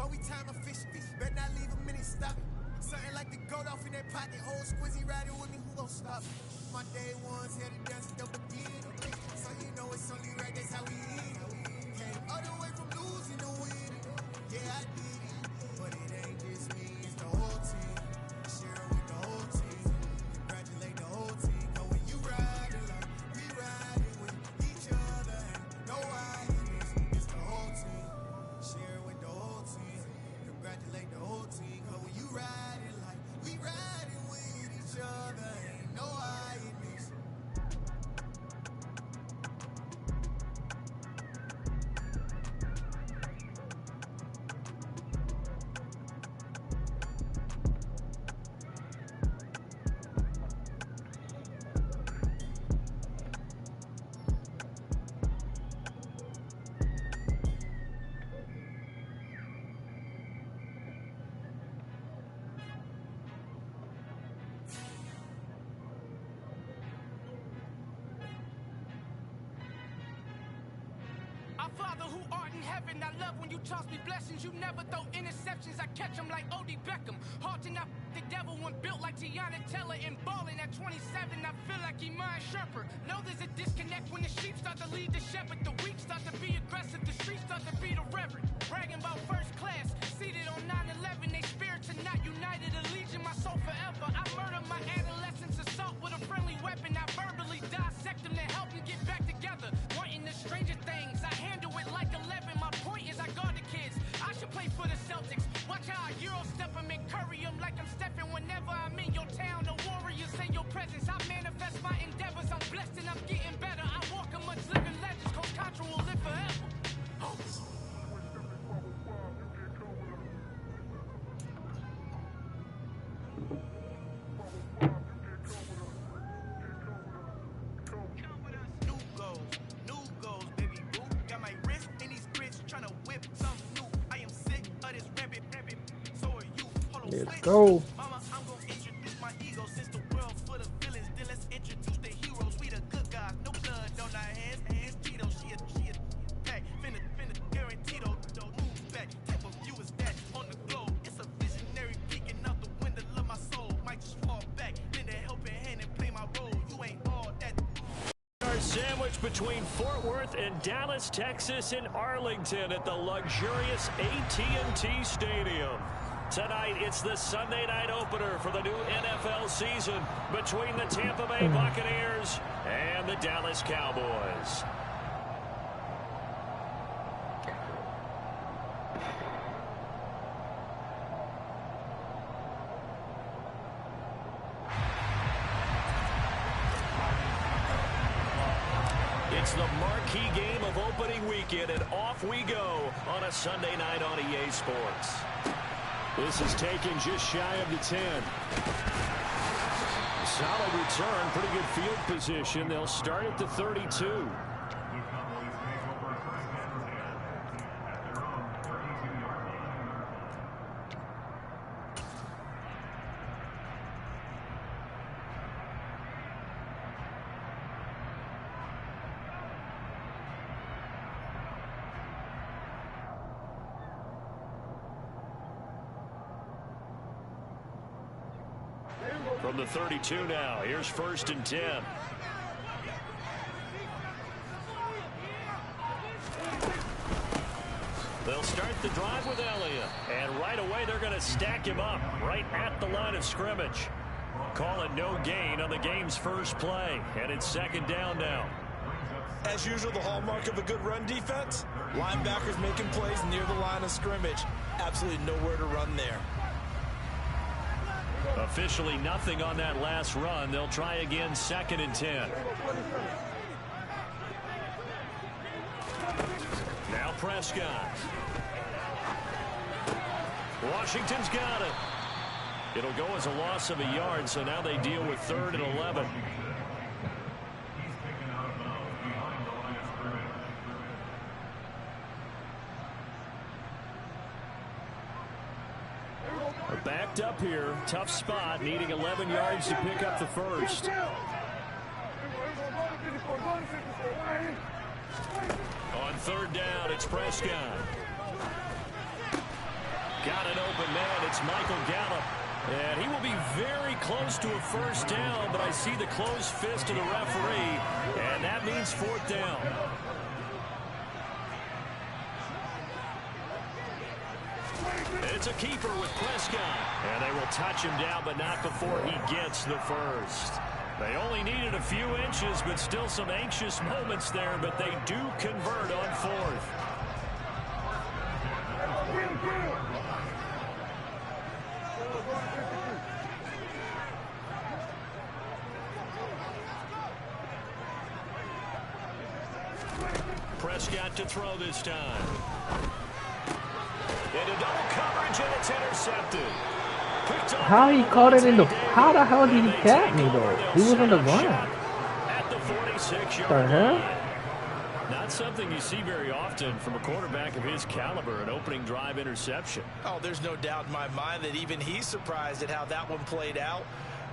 know we time a fish. Better not leave a minute stop. Something like the goat off in that pocket. Whole squizzy riding with me, who gon' stop? My day ones here to dance double again. So you know it's only right, that's how we eat. Came all the way from losing to winning. Yeah, I did it. But it ain't just me, it's the whole team. Share it with the whole team. Congratulate the whole team. Cause when you riding like we riding with each other, ain't no hiding this. It's the whole team. Share it with the whole team. Congratulate the whole team. Cause when you riding like we riding with each other, ain't no hiding this. Our Father who art in heaven, I love when you toss me blessings. You never throw interceptions, I catch them like O.D. Beckham. Hard to not the devil when built like Tiana Teller and balling at 27. I feel like Iman Shumpert. Know there's a disconnect when the sheep start to lead the shepherd. The weak start to be aggressive, the streets start to be the reverend. Bragging about first class, seated on 9/11. They spirits are not united, a legion, my soul forever. I murder my adolescence, assault with a friendly weapon. I verbally dissect them to help them get back together. Wanting the stranger things, I handle it like 11. My point is I guard the kids. I should play for the Celtics. Watch how I Euro step them and curry them like I'm stepping. Whenever I'm in your town, the warriors in your presence. I manifest my endeavors. I'm blessed and I'm getting better. I walk amongst living legends. Coach Contra will live forever. Oh. Let's go. Mama, I'm gonna introduce my ego since the world full of villains. Then let's introduce the heroes. We the good guys, no blood on our hands. Tito, she a pack. Finna, guaranteed, don't move back. Type of view is that on the globe? It's a visionary peeking out the window of my soul. Might just fall back, lend a helping hand and play my role. You ain't all that. Our sandwich between Fort Worth and Dallas, Texas, and Arlington at the luxurious AT&T Stadium. Tonight, it's the Sunday night opener for the new NFL season between the Tampa Bay Buccaneers and the Dallas Cowboys. It's the marquee game of opening weekend, and off we go on a Sunday night on EA Sports. This is taken just shy of the 10. Solid return, pretty good field position. They'll start at the 32. From the 32 now, here's 1st and 10. They'll start the drive with Elliott, and right away they're going to stack him up right at the line of scrimmage. Call it no gain on the game's first play, and it's 2nd down now. As usual, the hallmark of a good run defense, linebackers making plays near the line of scrimmage. Absolutely nowhere to run there. Officially nothing on that last run. They'll try again, 2nd and 10. Now Prescott. Washington's got it. It'll go as a loss of a yard, so now they deal with 3rd and 11. Backed up here, tough spot, needing 11 yards to pick up the first. On 3rd down, it's Prescott. Got an open man. It's Michael Gallup. And he will be very close to a first down, but I see the closed fist of the referee, and that means fourth down. It's a keeper with Prescott. And they will touch him down, but not before he gets the first. They only needed a few inches, but still some anxious moments there, but they do convert on fourth. Prescott to throw this time. Into double coverage, and it's intercepted. How he caught it in the... How the hell did he catch me, though? He was on the ground. At the 46-yard line. Not something you see very often from a quarterback of his caliber, an opening drive interception. Oh, there's no doubt in my mind that even he's surprised at how that one played out.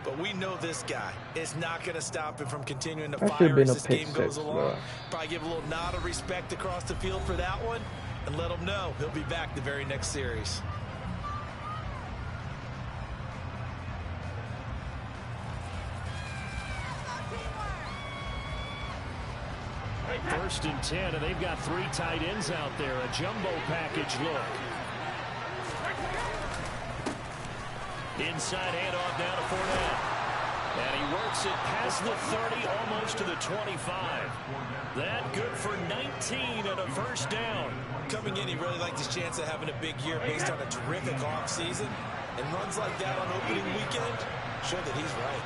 But we know this guy is not going to stop him from continuing to fire as this game goes along. Probably give a little nod of respect across the field for that one and let him know he'll be back the very next series. First and 10, and they've got three tight ends out there. A jumbo package look. Inside handoff down to Fournette. And he works it past the 30, almost to the 25. That good for 19 and a first down. Coming in, he really liked his chance of having a big year based on a terrific offseason. And runs like that on opening weekend show that he's right.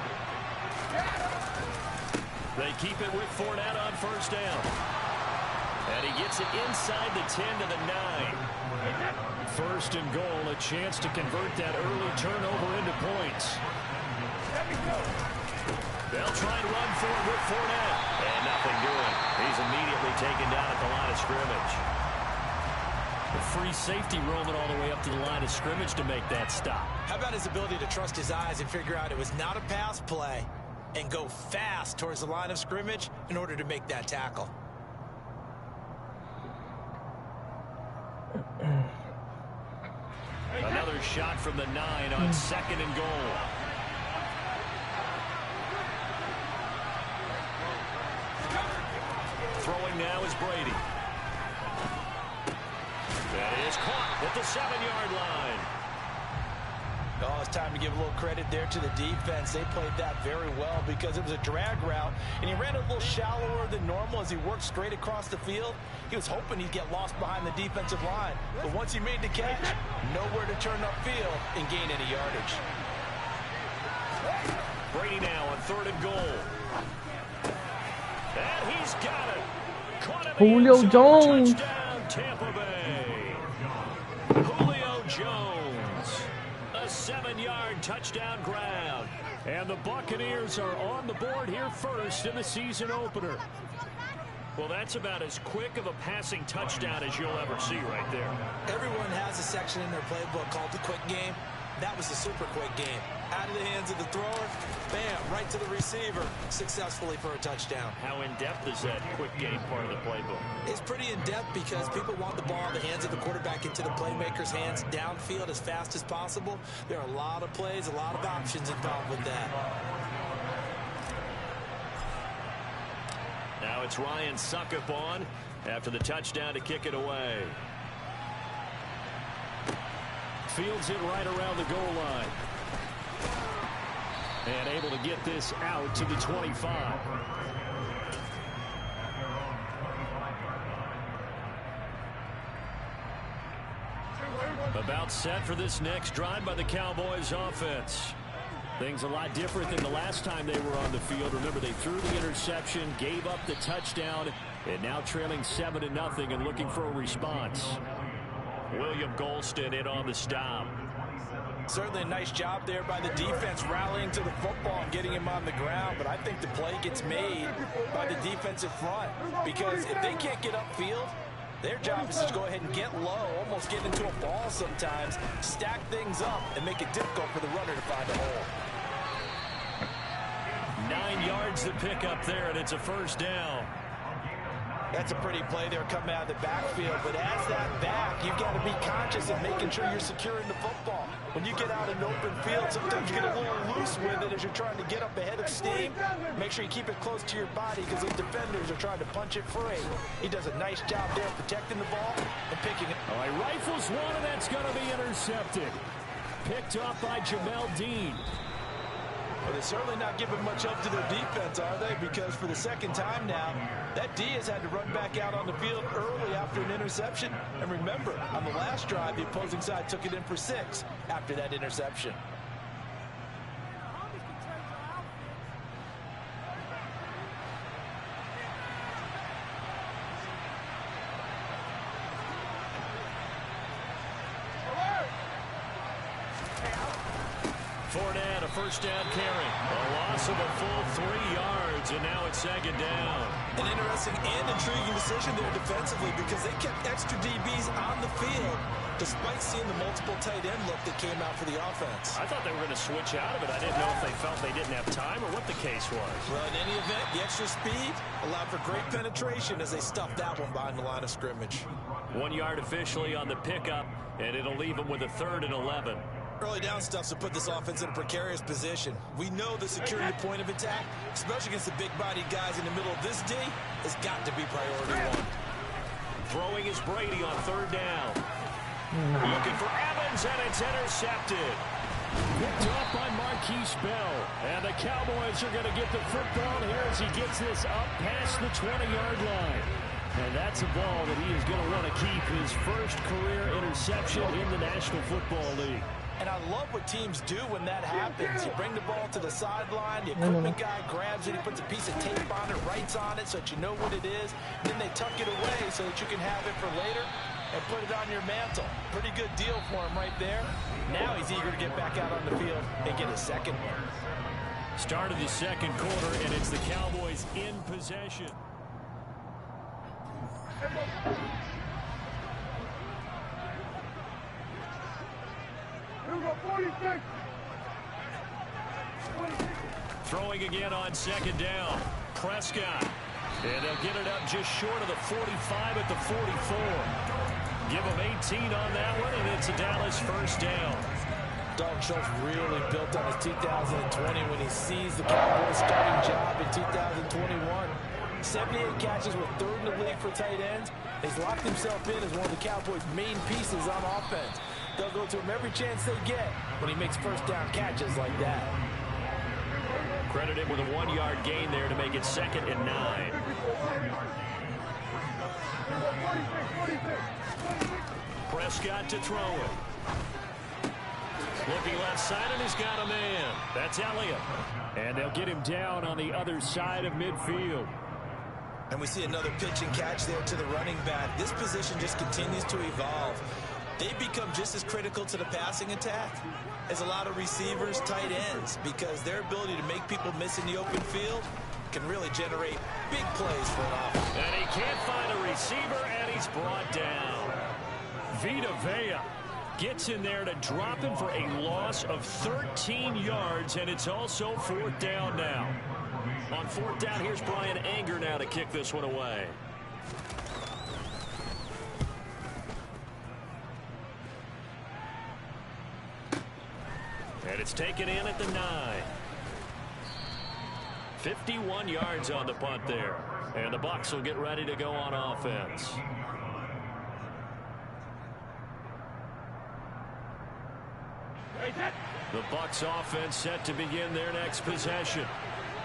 They keep it with Fournette on first down. And he gets it inside the 10 to the 9. First and goal, a chance to convert that early turnover into points. They'll try and run for it with Fournette. And nothing doing. He's immediately taken down at the line of scrimmage. The free safety roaming all the way up to the line of scrimmage to make that stop. How about his ability to trust his eyes and figure out it was not a pass play and go fast towards the line of scrimmage in order to make that tackle. Another shot from the 9 on second and goal. Throwing now is Brady. That is caught at the 7-yard line. Oh, it's time to give a little credit there to the defense. They played that very well because it was a drag route, and he ran a little shallower than normal as he worked straight across the field. He was hoping he'd get lost behind the defensive line, but once he made the catch, nowhere to turn upfield and gain any yardage. Brady now on third and goal. And he's got it. Julio Jones. Touchdown, Tampa Bay. Julio Jones. A 7-yard touchdown grab. And the Buccaneers are on the board here first in the season opener. Well, that's about as quick of a passing touchdown as you'll ever see right there. Everyone has a section in their playbook called the quick game. That was the super quick game. Out of the hands of the thrower, bam, right to the receiver, successfully for a touchdown. How in-depth is that quick game part of the playbook? It's pretty in-depth because people want the ball in the hands of the quarterback into the playmaker's hands downfield as fast as possible. There are a lot of plays, a lot of options involved with that. Now it's Ryan Suckup on after the touchdown to kick it away. Fields it right around the goal line. And able to get this out to the 25. About set for this next drive by the Cowboys offense. Things a lot different than the last time they were on the field. Remember, they threw the interception, gave up the touchdown, and now trailing 7-0 and looking for a response. William Golston in on the stop. Certainly a nice job there by the defense rallying to the football and getting him on the ground, but I think the play gets made by the defensive front because if they can't get upfield, their job is to go ahead and get low, almost get into a ball sometimes, stack things up, and make it difficult for the runner to find a hole. 9 yards to pick up there, and it's a first down. That's a pretty play there coming out of the backfield. But as that back, you've got to be conscious of making sure you're securing the football. When you get out in open field, sometimes you get a little loose with it as you're trying to get up ahead of steam. Make sure you keep it close to your body because the defenders are trying to punch it free. He does a nice job there protecting the ball and picking it. All right, rifles one, and that's going to be intercepted. Picked off by Jamel Dean. Well, they're certainly not giving much up to their defense, are they? Because for the second time now, that D has had to run back out on the field early after an interception. And remember, on the last drive, the opposing side took it in for 6 after that interception. Fournette, a first down carry. A loss of a full 3 yards, and now it's second down. An interesting and intriguing decision there defensively because they kept extra DBs on the field despite seeing the multiple tight end look that came out for the offense. I thought they were going to switch out of it. I didn't know if they felt they didn't have time or what the case was. Well, in any event, the extra speed allowed for great penetration as they stuffed that one behind the line of scrimmage. 1 yard officially on the pickup, and it'll leave them with a 3rd and 11. Early down stuff to put this offense in a precarious position. We know that securing the point of attack, especially against the big-bodied guys in the middle of this D, has got to be priority 1. Throwing is Brady on 3rd down. Looking for Evans, and it's intercepted. Picked off by Marquise Bell. And the Cowboys are going to get the football here as he gets this up past the 20-yard line. And that's a ball that he is going to want to keep, his first career interception in the National Football League. And I love what teams do when that happens. You bring the ball to the sideline, the equipment guy grabs it, he puts a piece of tape on it, writes on it so that you know what it is. Then they tuck it away so that you can have it for later and put it on your mantle. Pretty good deal for him right there. Now he's eager to get back out on the field and get his second one. Start of the second quarter, and it's the Cowboys in possession. Throwing again on second down. Prescott. And they'll get it up just short of the 45 at the 44. Give them 18 on that one, and it's a Dallas first down. Dalton Schultz really built on his 2020 when he sees the Cowboys starting job in 2021. 78 catches were 3rd in the league for tight ends. He's locked himself in as one of the Cowboys' main pieces on offense. They'll go to him every chance they get when he makes first down catches like that. Credit him with a 1 yard gain there to make it 2nd and 9. Prescott to throw it. Looking left side, and he's got a man. That's Elliott. And they'll get him down on the other side of midfield. And we see another pitch and catch there to the running back. This position just continues to evolve. They become just as critical to the passing attack as a lot of receivers, tight ends, because their ability to make people miss in the open field can really generate big plays for an offense. And he can't find a receiver, and he's brought down. Vita Vea gets in there to drop him for a loss of 13 yards, and it's also 4th down now. On 4th down, here's Brian Anger now to kick this one away. And it's taken in at the 9. 51 yards on the punt there. And the Bucs will get ready to go on offense. The Bucs offense set to begin their next possession.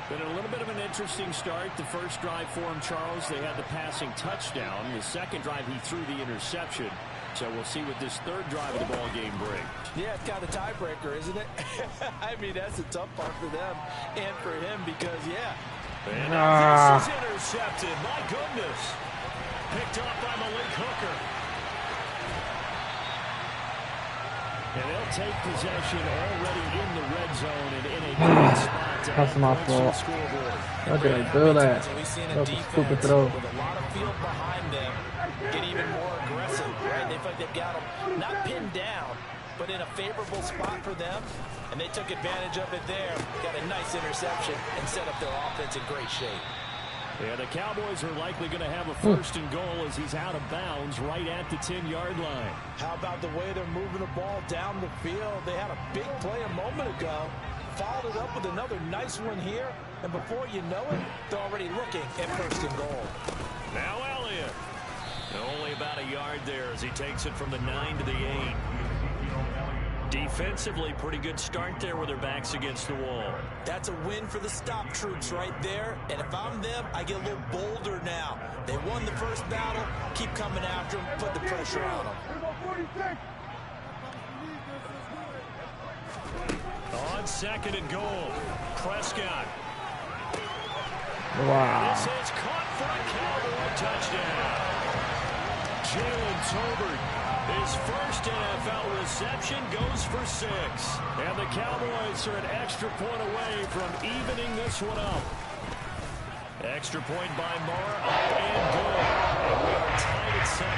Been a little bit of an interesting start. The first drive for him, Charles, they had the passing touchdown. The second drive, he threw the interception. So we'll see what this 3rd drive of the ball game brings. Yeah, it's kind of a tiebreaker, isn't it? I mean, that's a tough part for them and for him because, yeah. And now this is intercepted. My goodness. Picked off by Malik Hooker. And they'll take possession already in the red zone and in a good spot to That's my fault. How did I do that? That was a stupid throw. With a lot of field behind them, get even more aggressive, right? They feel like they've got them not pinned down, but in a favorable spot for them, and they took advantage of it there. Got a nice interception and set up their offense in great shape. Yeah, the Cowboys are likely going to have a first and goal as he's out of bounds right at the 10-yard line. How about the way they're moving the ball down the field? They had a big play a moment ago, followed it up with another nice one here, and before you know it, they're already looking at first and goal. Now Elliott. Only about a yard there as he takes it from the 9 to the 8. Defensively, pretty good start there with their backs against the wall. That's a win for the stop troops right there. And if I'm them, I get a little bolder now. They won the first battle. Keep coming after them. Put the pressure on them. On second and goal, Prescott. Wow. This is caught for a Cowboy touchdown. Jalen Tolbert, his first NFL reception, goes for 6. And the Cowboys are an extra point away from evening this one up. Extra point by Marr, up and good. And we are tied at 7.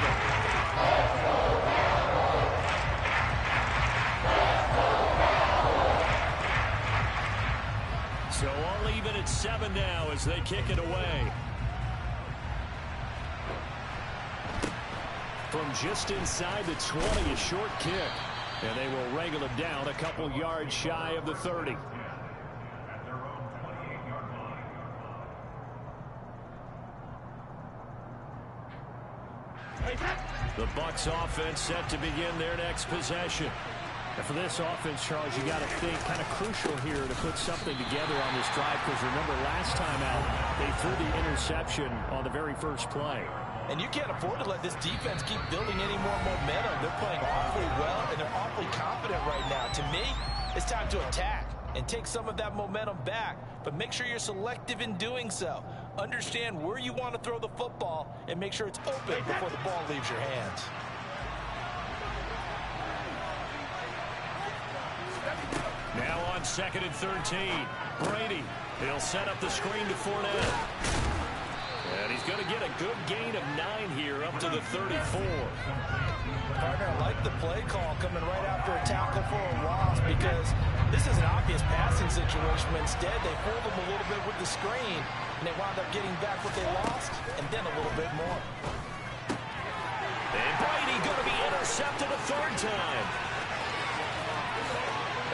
So all even at 7 now as they kick it away. From just inside the 20, a short kick. And they will wrangle it down a couple yards shy of the 30. The Bucs offense set to begin their next possession. And for this offense, Charles, you got to think kind of crucial here to put something together on this drive, because remember last time out they threw the interception on the very first play. And you can't afford to let this defense keep building any more momentum. They're playing awfully well, and they're awfully confident right now. To me, it's time to attack and take some of that momentum back. But make sure you're selective in doing so. Understand where you want to throw the football and make sure it's open before the ball leaves your hands. Now on second and 13, Brady. He'll set up the screen to Fournette. And he's going to get a good gain of 9 here up to the 34. Partner, I like the play call coming right after a tackle for a loss, because this is an obvious passing situation. But instead, they fooled them a little bit with the screen, and they wound up getting back what they lost, and then a little bit more. And Brady going to be intercepted a 3rd time.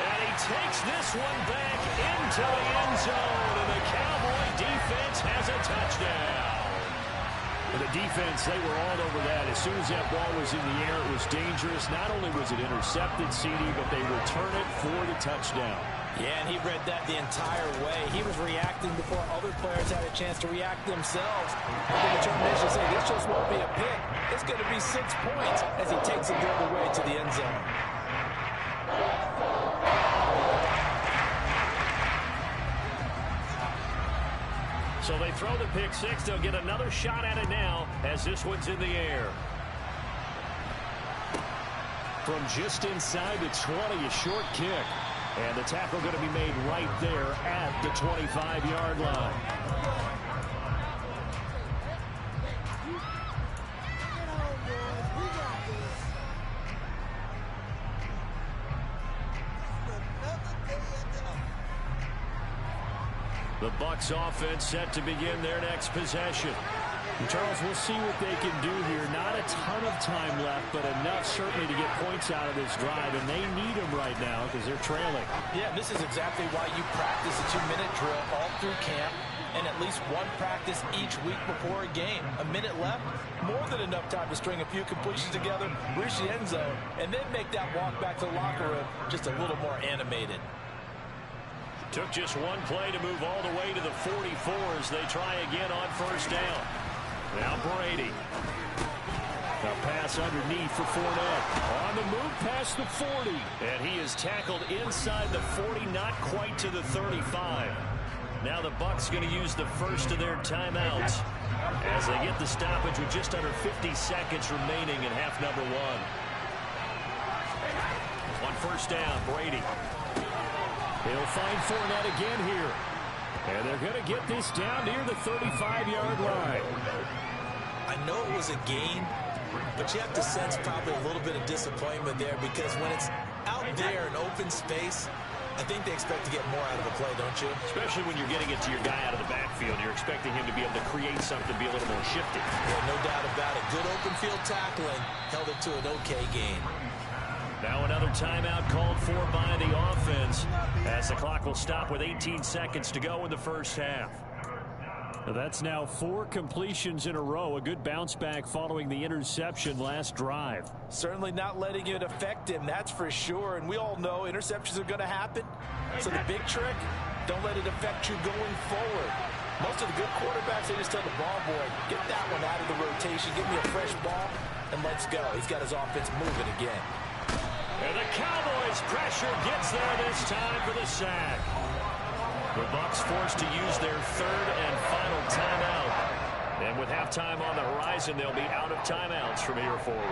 And he takes this one back into the end zone, and the Cowboy defense has a touchdown. And the defense, they were all over that. As soon as that ball was in the air, it was dangerous. Not only was it intercepted, CD, but they return it for the touchdown. Yeah, and he read that the entire way. He was reacting before other players had a chance to react themselves. The determination to say this just won't be a pick. It's going to be 6 points as he takes it the other way to the end zone. So they throw the pick 6. They'll get another shot at it now as this one's in the air. From just inside the 20, a short kick. And the tackle going to be made right there at the 25-yard line. The Bucs offense set to begin their next possession. And Charles, we'll see what they can do here. Not a ton of time left, but enough certainly to get points out of this drive, and they need them right now because they're trailing. Yeah, this is exactly why you practice a 2-minute drill all through camp, and at least one practice each week before a game. A minute left, more than enough time to string a few completions together, reach the end zone, and then make that walk back to the locker room just a little more animated. Took just one play to move all the way to the 44 as they try again on first down. Now Brady. A pass underneath for Fournette. On the move past the 40. And he is tackled inside the 40, not quite to the 35. Now the Bucs going to use the first of their timeouts as they get the stoppage with just under 50 seconds remaining in half number 1. On first down, Brady. He'll find Fournette again here. And they're going to get this down near the 35-yard line. I know it was a gain, but you have to sense probably a little bit of disappointment there, because when it's out there in open space, I think they expect to get more out of a play, don't you? Especially when you're getting it to your guy out of the backfield. You're expecting him to be able to create something, be a little more shifty. Yeah, no doubt about it. Good open field tackling. Held it to an okay gain. Now another timeout called for by the offense as the clock will stop with 18 seconds to go in the first half. That's now 4 completions in a row. A good bounce back following the interception last drive. Certainly not letting it affect him, that's for sure. And we all know interceptions are going to happen. So the big trick, don't let it affect you going forward. Most of the good quarterbacks, they just tell the ball boy, get that one out of the rotation, give me a fresh ball, and let's go. He's got his offense moving again. And the Cowboys' pressure gets there this time for the sack. The Bucs forced to use their third and final timeout. And with halftime on the horizon, they'll be out of timeouts from here forward.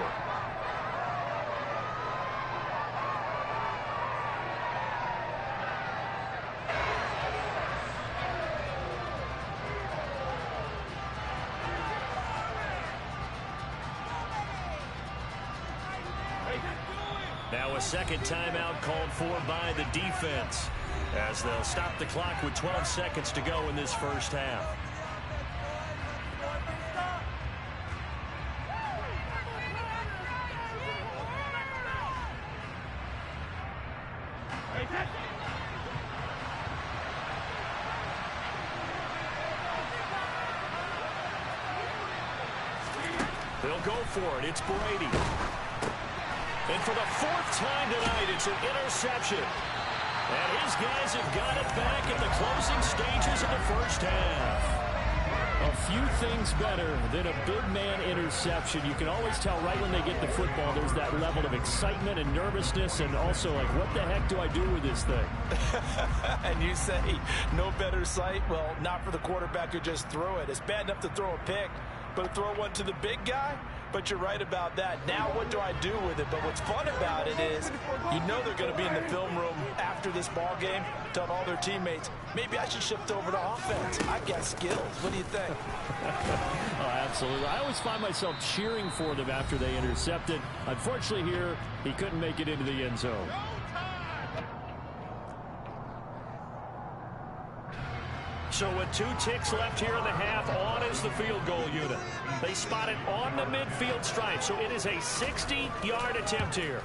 Now a second timeout called for by the defense, as they'll stop the clock with 12 seconds to go in this first half. They'll go for it. It's Brady. And for the 4th time tonight, it's an interception. And his guys have got it back in the closing stages of the first half. A few things better than a big man interception. You can always tell right when they get the football, there's that level of excitement and nervousness, and also like, what the heck do I do with this thing? And you say, no better sight? Well, not for the quarterback who just threw it. It's bad enough to throw a pick, but to throw one to the big guy? But you're right about that. Now what do I do with it? But what's fun about it is you know they're going to be in the film room after this ball game telling all their teammates, maybe I should shift over to offense. I've got skills. What do you think? Oh, absolutely. I always find myself cheering for them after they intercepted. Unfortunately here, he couldn't make it into the end zone. So with 2 ticks left here in the half, on is the field goal unit. They spot it on the midfield stripe, so it is a 60-yard attempt here.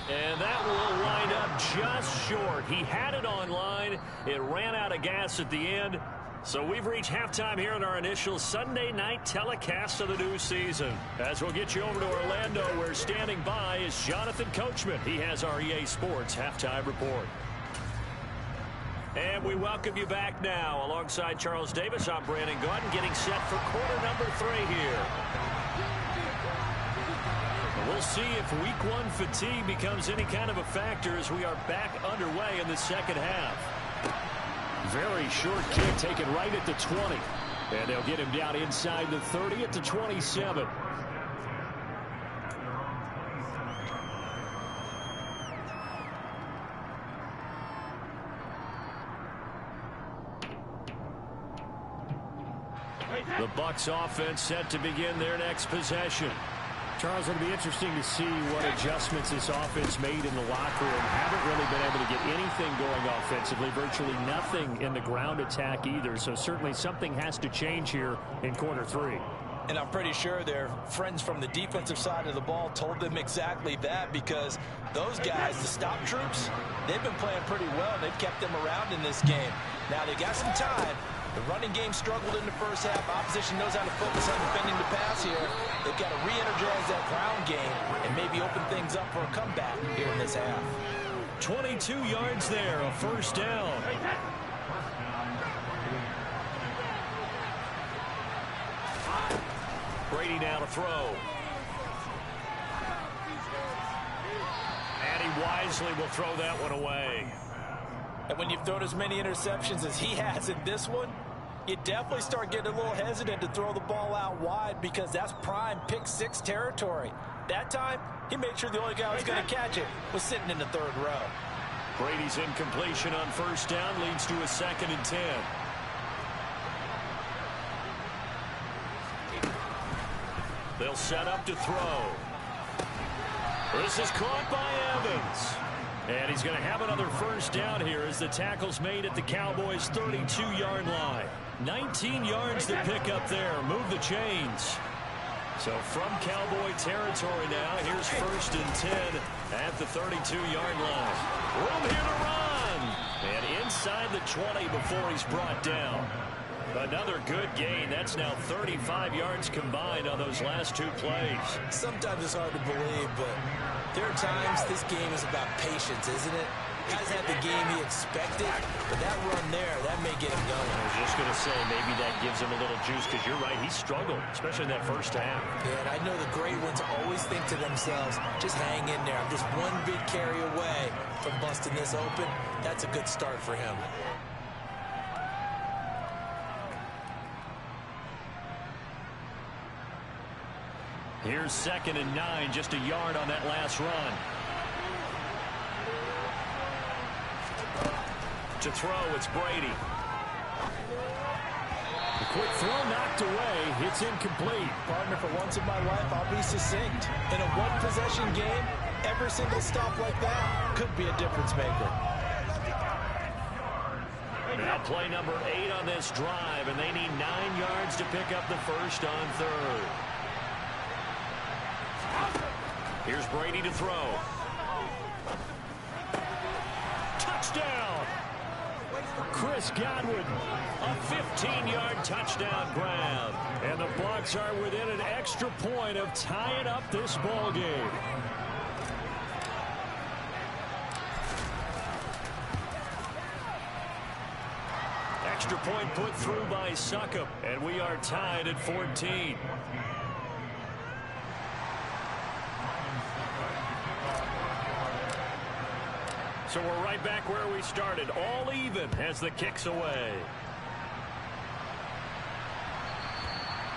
And that will wind up just short. He had it on line. It ran out of gas at the end. So we've reached halftime here in our initial Sunday night telecast of the new season. As we'll get you over to Orlando, where standing by is Jonathan Coachman. He has our EA Sports halftime report. And we welcome you back now. Alongside Charles Davis, I'm Brandon Gaudin, getting set for quarter number 3 here. We'll see if week 1 fatigue becomes any kind of a factor as we are back underway in the second half. Very short kick taken right at the 20. And they'll get him down inside the 30 at the 27. The Bucs offense set to begin their next possession. Charles, it'll be interesting to see what adjustments this offense made in the locker room. Haven't really been able to get anything going offensively, virtually nothing in the ground attack either. So certainly something has to change here in quarter 3. And I'm pretty sure their friends from the defensive side of the ball told them exactly that, because those guys, the stop troops, they've been playing pretty well. They've kept them around in this game. Now they got some time. The running game struggled in the first half. Opposition knows how to focus on defending the pass here. They've got to re-energize that ground game and maybe open things up for a comeback here in this half. 22 yards there, a first down. Brady now to throw. And he wisely will throw that one away. And when you've thrown as many interceptions as he has in this one, you definitely start getting a little hesitant to throw the ball out wide, because that's prime pick 6 territory. That time, he made sure the only guy who was going to catch it was sitting in the 3rd row. Brady's incompletion on first down leads to a 2nd and 10. They'll set up to throw. This is caught by Evans. And he's going to have another first down here as the tackle's made at the Cowboys' 32-yard line. 19 yards to pick up there. Move the chains. So from Cowboy territory now, here's 1st and 10 at the 32-yard line. Room here to run. And inside the 20 before he's brought down. Another good gain. That's now 35 yards combined on those last 2 plays. Sometimes it's hard to believe, but there are times this game is about patience, isn't it? Guys have the game he expected, but that run there, that may get him going. I was just going to say, maybe that gives him a little juice, because you're right, he struggled, especially in that first half. Yeah, and I know the great ones always think to themselves, just hang in there. I'm just one big carry away from busting this open. That's a good start for him. Here's 2nd and 9, just a yard on that last run. To throw, it's Brady. The quick throw knocked away. It's incomplete. Partner, for once in my life, I'll be succinct. In a one-possession game, every single stop like that could be a difference maker. Now play number 8 on this drive, and they need 9 yards to pick up the first on 3rd. Here's Brady to throw. Touchdown! Chris Godwin. A 15-yard touchdown grab. And the Bucs are within an extra point of tying up this ball game. Extra point put through by Succop, and we are tied at 14. So we're right back where we started, all even as the kick's away.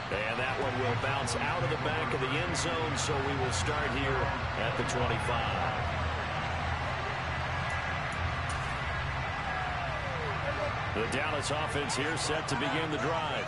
And that one will bounce out of the back of the end zone, so we will start here at the 25. The Dallas offense here set to begin the drive.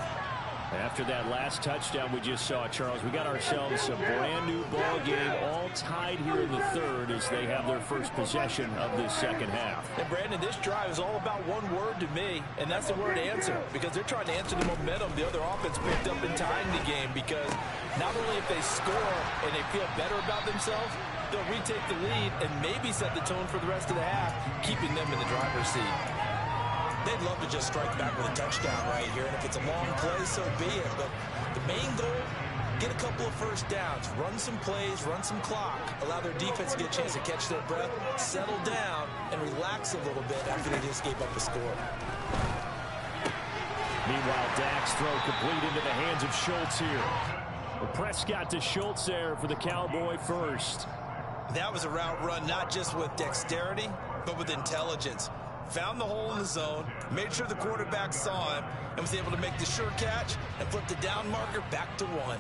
After that last touchdown we just saw, Charles, we got ourselves a brand new ball game, all tied here in the 3rd as they have their first possession of this second half. And Brandon, this drive is all about one word to me, and that's the word answer, because they're trying to answer the momentum the other offense picked up in tying the game, because not only if they score and they feel better about themselves, they'll retake the lead and maybe set the tone for the rest of the half, keeping them in the driver's seat. They'd love to just strike back with a touchdown right here, and if it's a long play, so be it. But the main goal, get a couple of first downs, run some plays, run some clock, allow their defense to get a chance to catch their breath, settle down, and relax a little bit after they just gave up a score. Meanwhile, Dak's throw complete into the hands of Schultz here. Well, Prescott to Schultz there for the Cowboy first. That was a route run not just with dexterity, but with intelligence. Found the hole in the zone, made sure the quarterback saw him, and was able to make the sure catch and flip the down marker back to 1.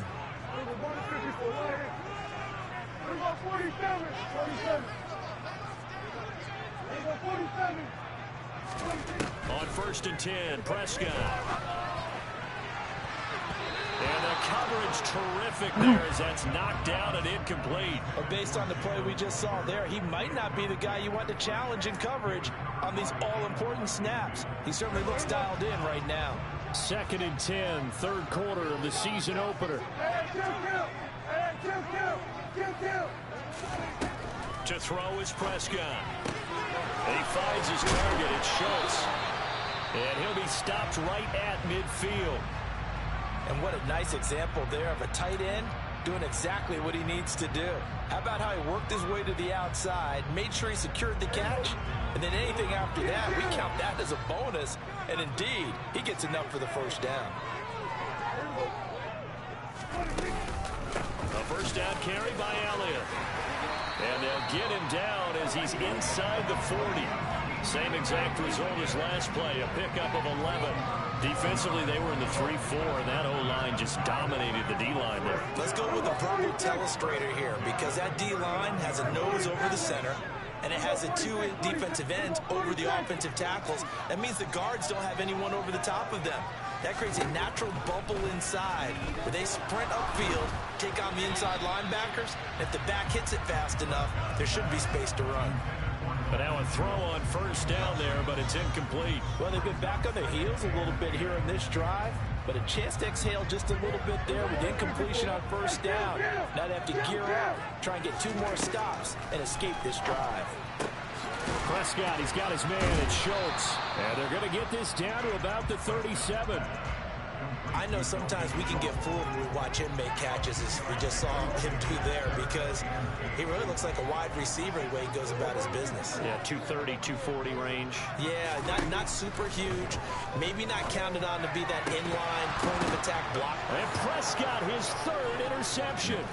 On 1st and 10, Prescott. And the coverage terrific there as that's knocked down and incomplete. But based on the play we just saw there, he might not be the guy you want to challenge in coverage on these all-important snaps. He certainly looks dialed in right now. 2nd and 10, 3rd quarter of the season opener. To throw is Prescott. And he finds his target. It's Schultz. And he'll be stopped right at midfield. And what a nice example there of a tight end doing exactly what he needs to do. How about how he worked his way to the outside, made sure he secured the catch, and then anything after that, we count that as a bonus. And indeed, he gets enough for the first down. A first down carry by Elliott. And they'll get him down as he's inside the 40. Same exact result as last play, a pickup of 11. Defensively, they were in the 3-4, and that O-line just dominated the D-line there. Let's go with a verbal telestrator here, because that D-line has a nose over the center, and it has a 2 defensive ends over the offensive tackles. That means the guards don't have anyone over the top of them. That creates a natural bubble inside where they sprint upfield, take on the inside linebackers. If the back hits it fast enough, there should be space to run. But A throw on first down there, but it's incomplete. Well, they've been back on their heels a little bit here in this drive, but a chance to exhale just a little bit there with incompletion on first down. Now they have to gear up, try and get 2 more stops, and escape this drive. Prescott, he's got his man, it's Schultz. And they're going to get this down to about the 37. I know sometimes we can get fooled when we watch him make catches, as we just saw him do there, because he really looks like a wide receiver the way he goes about his business. Yeah, 230, 240 range. Yeah, not super huge. Maybe not counted on to be that inline point-of-attack block. And Prescott, his 3rd interception.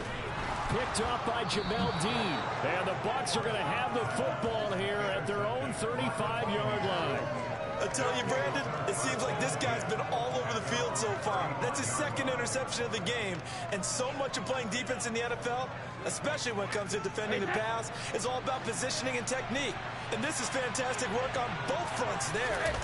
Picked off by Jamel Dean. And the Bucs are going to have the football here at their own 35-yard line. I tell you, Brandon, it seems like this guy's been all over the field so far. That's his 2nd interception of the game. And so much of playing defense in the NFL, especially when it comes to defending the pass, is all about positioning and technique. And this is fantastic work on both fronts there.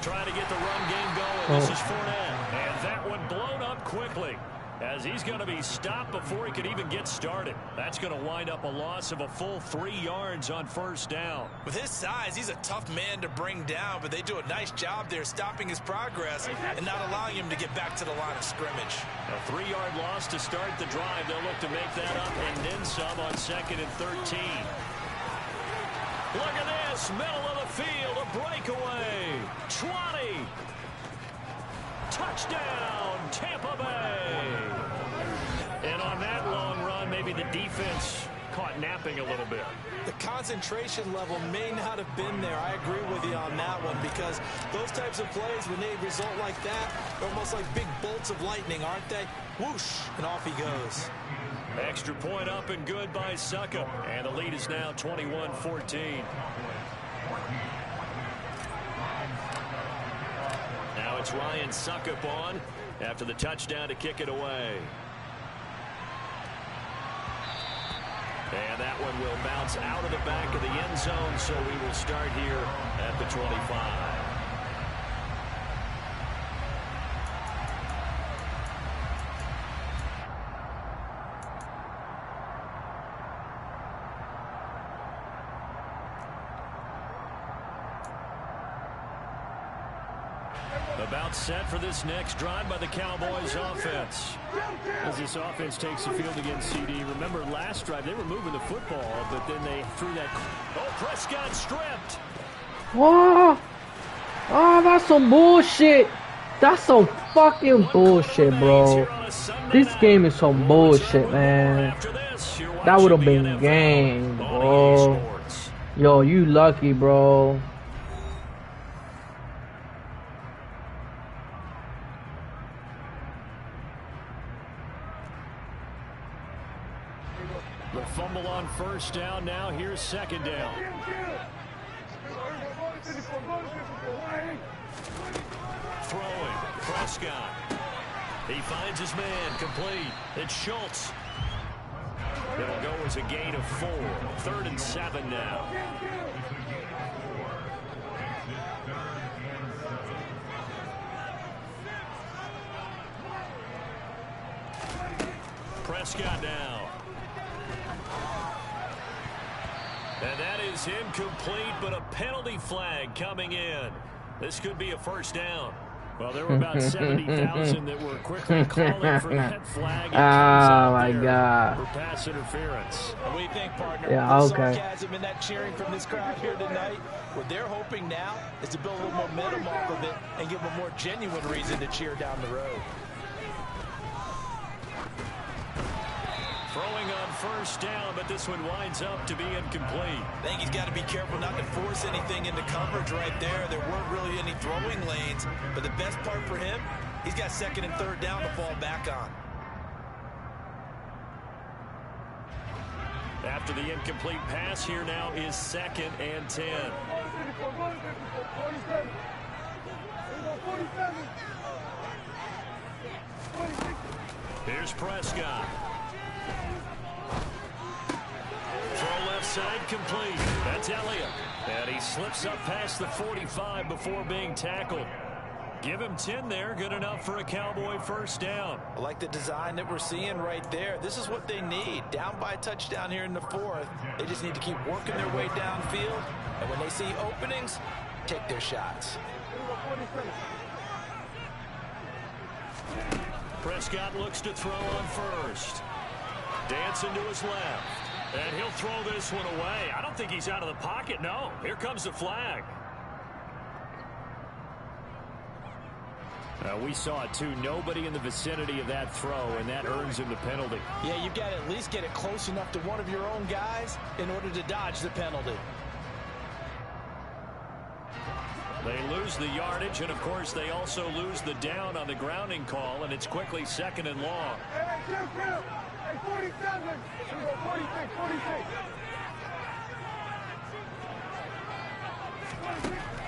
Trying to get the run game going. This is Fournette. And that one blown up quickly, as he's going to be stopped before he could even get started. That's going to wind up a loss of a full 3 yards on first down. With his size, he's a tough man to bring down, but they do a nice job there stopping his progress and not allowing him to get back to the line of scrimmage. A 3-yard loss to start the drive. They'll look to make that up and then some on 2nd and 13. Look at this, middle of the field, a breakaway. 20. Touchdown, Tampa Bay. And on that long run, maybe the defense caught napping a little bit. The concentration level may not have been there. I agree with you on that one, because those types of plays, when they result like that, they're almost like big bolts of lightning, aren't they? Whoosh, and off he goes. Extra point up and good by Succop. And the lead is now 21-14. Now it's Ryan Succop on after the touchdown to kick it away. And that one will bounce out of the back of the end zone, so we will start here at the 25. About set for this next drive by the Cowboys offense. As this offense takes the field against CD, remember last drive they were moving the football, but then they threw that. Oh, Prescott stripped. Whoa! Oh, that's some bullshit. That's some fucking bullshit, bro. This game is some bullshit, man. That would have been game, bro. Yo, you lucky, bro. The fumble on first down. Now here's 2nd down. Throwing, Prescott. He finds his man, complete. It's Schultz. It'll go as a gain of 4. 3rd and 7 now. Prescott now. And that is incomplete, but a penalty flag coming in. This could be a first down. Well, there were about 70,000 that were quickly calling for that flag. Oh, my God. For pass interference. What do you think, partner? Yeah, the okay. sarcasm and that cheering from this crowd here tonight, what they're hoping now is to build a little momentum off of it and give them a more genuine reason to cheer down the road. Throwing on first down, but this one winds up to be incomplete. I think he's got to be careful not to force anything into coverage right there. There weren't really any throwing lanes, but the best part for him, he's got 2nd and 3rd down to fall back on. After the incomplete pass, here now is 2nd and 10. Here's Prescott. Throw left side, complete. That's Elliott. And he slips up past the 45 before being tackled. Give him 10 there. Good enough for a Cowboy first down. I like the design that we're seeing right there. This is what they need. Down by a touchdown here in the fourth. They just need to keep working their way downfield. And when they see openings, take their shots. Prescott looks to throw on first. Dancing to his left. And he'll throw this one away. I don't think he's out of the pocket. No. Here comes the flag. We saw it, too. Nobody in the vicinity of that throw, and that earns him the penalty. Yeah, you've got to at least get it close enough to one of your own guys in order to dodge the penalty. They lose the yardage, and, of course, they also lose the down on the grounding call, and it's quickly 2nd and long. Hey, 47. 46.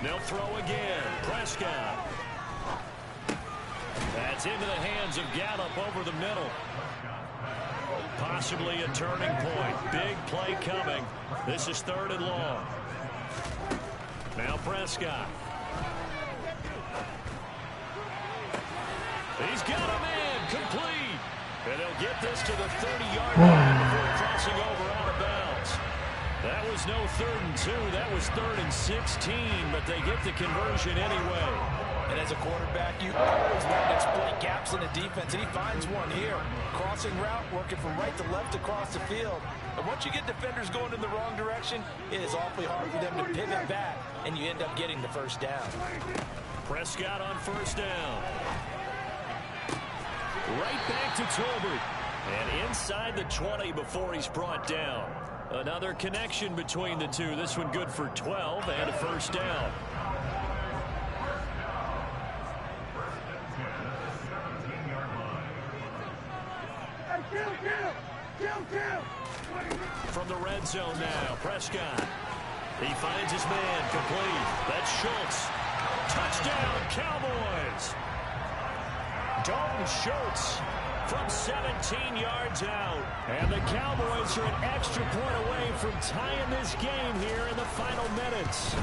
They'll throw again. Prescott. That's into the hands of Gallup over the middle. Possibly a turning point. Big play coming. This is 3rd and long. Now Prescott. He's got a man complete. And they'll get this to the 30-yard line before crossing over out of bounds. That was no 3rd and 2. That was 3rd and 16, but they get the conversion anyway. And as a quarterback, you always want to exploit gaps in the defense, and he finds one here. Crossing route, working from right to left across the field. And once you get defenders going in the wrong direction, it is awfully hard for them to pivot back, and you end up getting the first down. Prescott on first down. Right back to Tolbert. And inside the 20 before he's brought down. Another connection between the two. This one good for 12 and a first down. From the red zone now, Prescott. He finds his man complete. That's Schultz. Touchdown, Cowboys. Dalton Schultz from 17 yards out. And the Cowboys are an extra point away from tying this game here in the final minutes.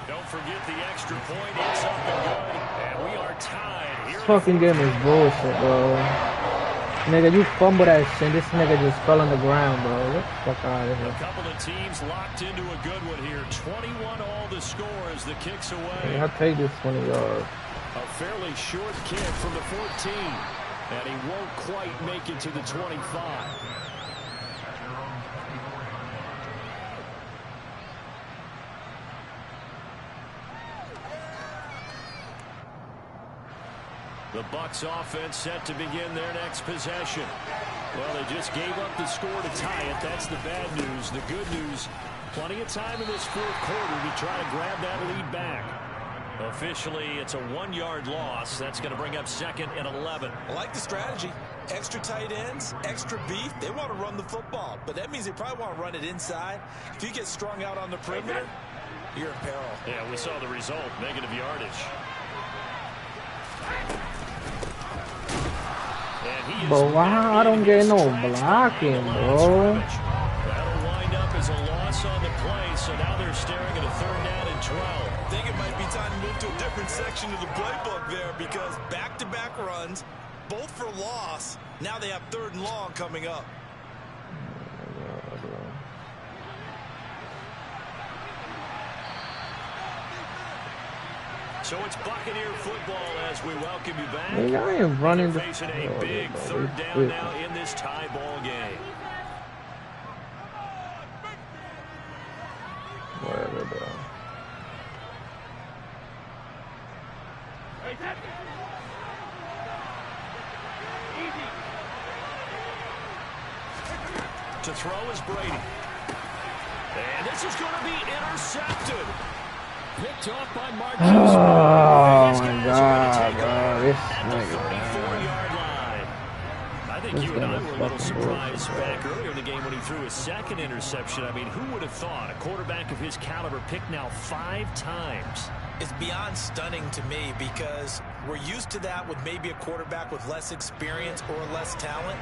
Don't forget the extra point. It's up and good. And we are tied here. This fucking game is bullshit, bro. Nigga, you fumble that shit. This nigga just fell on the ground, bro. Get the fuck out of here. A couple of teams locked into a good one here. 21 all the score as the kick's away. I'll take this 20 yards. A fairly short kick from the 14. And he won't quite make it to the 25. The Bucs offense set to begin their next possession. Well, they just gave up the score to tie it. That's the bad news. The good news, plenty of time in this fourth quarter to try to grab that lead back. Officially, it's a 1-yard loss. That's going to bring up 2nd and 11. I like the strategy. Extra tight ends, extra beef. They want to run the football, but that means they probably want to run it inside. If you get strung out on the perimeter, you're in peril. Yeah, we saw the result, negative yardage. But why I don't get no blocking, bro? That'll wind up as a loss on the play, so now they're staring at a 3rd down and 12. I think it might be time to move to a different section of the playbook there because back-to-back runs, both for loss. Now they have 3rd and long coming up. So it's Buccaneer football as we welcome you back. Hey, I am running the facing a big 3rd down now in this tie ball game. Whatever, bro. To throw is Brady. And this is going to be intercepted. Picked off by Marcus. Oh my God, bro. This nigga, man. Line. I think you and I were a little surprised back earlier in the game when he threw his 2nd interception. I mean, who would have thought a quarterback of his caliber picked now 5 times? It's beyond stunning to me because we're used to that with maybe a quarterback with less experience or less talent.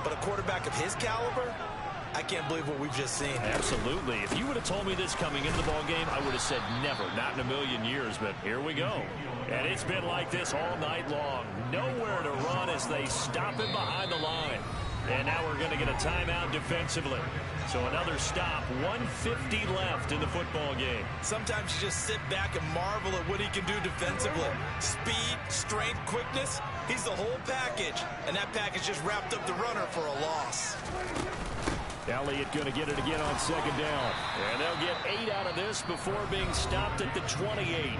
But a quarterback of his caliber, I can't believe what we've just seen. Absolutely. If you would have told me this coming into the ball game, I would have said never, not in a million years, but here we go. And it's been like this all night long. Nowhere to run as they stop him behind the line. And now we're going to get a timeout defensively. So another stop, 1:50 left in the football game. Sometimes you just sit back and marvel at what he can do defensively. Speed, strength, quickness, he's the whole package. And that package just wrapped up the runner for a loss. Elliott going to get it again on second down. And they'll get 8 out of this before being stopped at the 28.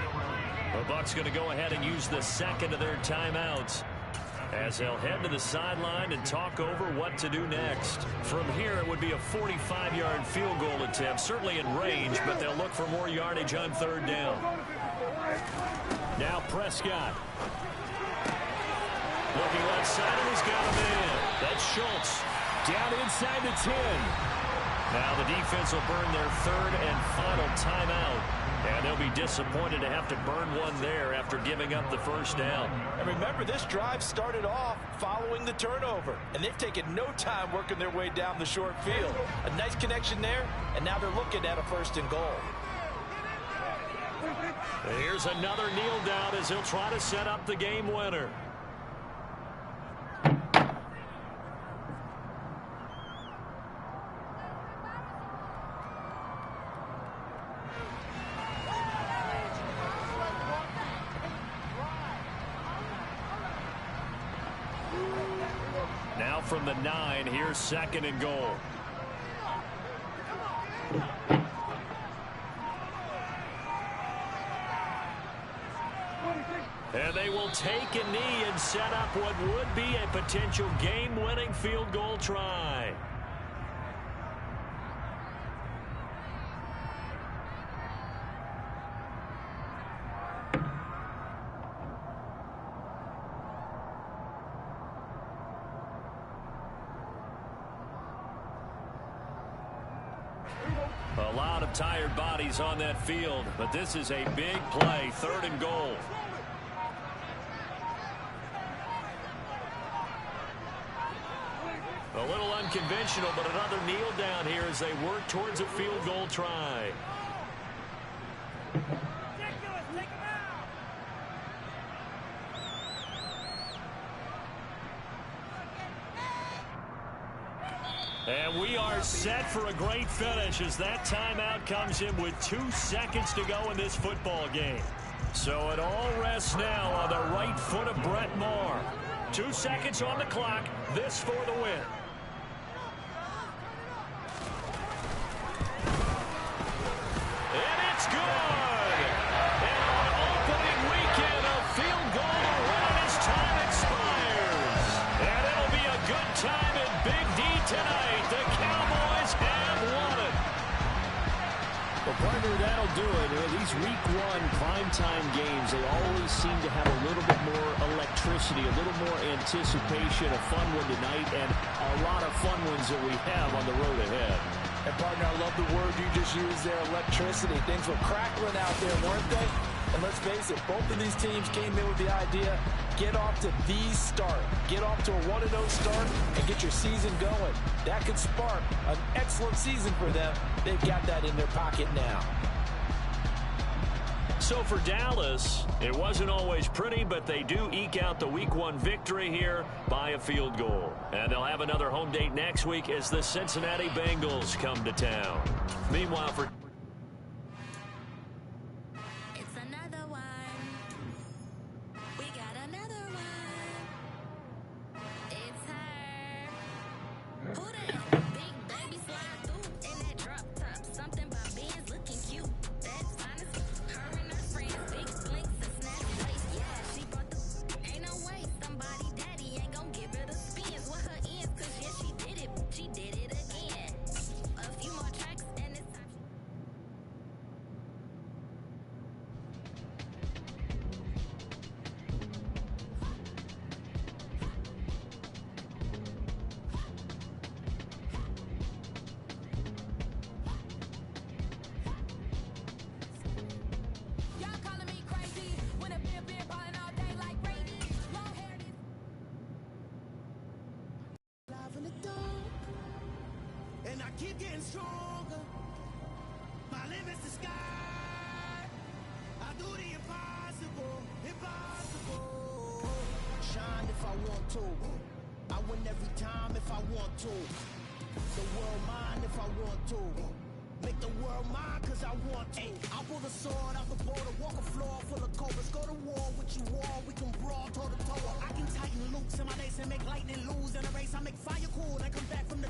The Bucs going to go ahead and use the second of their timeouts as they'll head to the sideline and talk over what to do next. From here, it would be a 45-yard field goal attempt, certainly in range, but they'll look for more yardage on third down. Now Prescott. Looking left side, and he's got a man. That's Schultz. Down inside the 10. Now the defense will burn their third and final timeout. And they'll be disappointed to have to burn one there after giving up the first down. And remember, this drive started off following the turnover. And they've taken no time working their way down the short field. A nice connection there, and now they're looking at a 1st and goal. Here's another kneel down as he'll try to set up the game winner. Now from the 9, here's 2nd and goal. And they will take a knee and set up what would be a potential game-winning field goal try. A lot of tired bodies on that field, but this is a big play, 3rd and goal. A little unconventional, but another kneel down here as they work towards a field goal try. And we are set for a great finish as that timeout comes in with 2 seconds to go in this football game. So it all rests now on the right foot of Brett Maher. 2 seconds on the clock. This for the win. And it's good. And on opening weekend, a field goal to win as time expires. And it'll be a good time in Big D tonight. The Cowboys have won it. Well, partner, that'll do it. These week 1 primetime games, they always seem to have a little bit more electricity, a little more anticipation, a fun one tonight, and a lot of fun ones that we have on the road ahead. And, partner, I love the word you just used there, electricity. Things were crackling out there, weren't they? And let's face it, both of these teams came in with the idea, get off to the start. Get off to a 1-0 start and get your season going. That could spark an excellent season for them. They've got that in their pocket now. So for Dallas, it wasn't always pretty, but they do eke out the Week 1 victory here by a field goal. And they'll have another home date next week as the Cincinnati Bengals come to town. Meanwhile, for keep getting stronger. My limit's the sky. I do the impossible, impossible. Shine if I want to. I win every time if I want to. The world mine if I want to. Make the world mine cause I want to. I'll pull the sword out the border, walk a floor full of cobras. Go to war with you all, we can brawl toe to toe. I can tighten loops in my lace and make lightning lose. In a race I make fire cool and come back from the